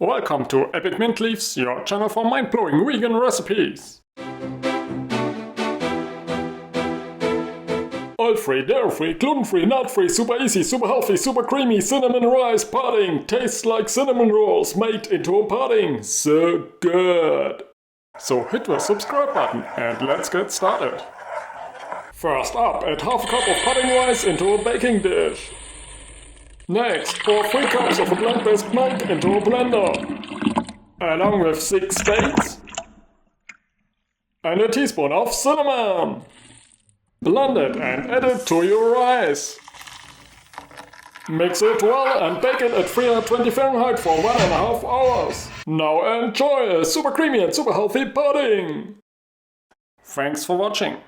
Welcome to Epic Mint Leaves, your channel for mind-blowing vegan recipes. Oil-free, dairy-free, gluten-free, nut-free, super easy, super healthy, super creamy cinnamon rice pudding. Tastes like cinnamon rolls made into a pudding. So good. So hit the subscribe button and let's get started. First up, add half a cup of pudding rice into a baking dish. Next, pour 3 cups of a plant-based milk into a blender, along with 6 dates and a teaspoon of cinnamon. Blend it and add it to your rice. Mix it well and bake it at 320 Fahrenheit for 1.5 hours. Now enjoy a super creamy and super healthy pudding! Thanks for watching.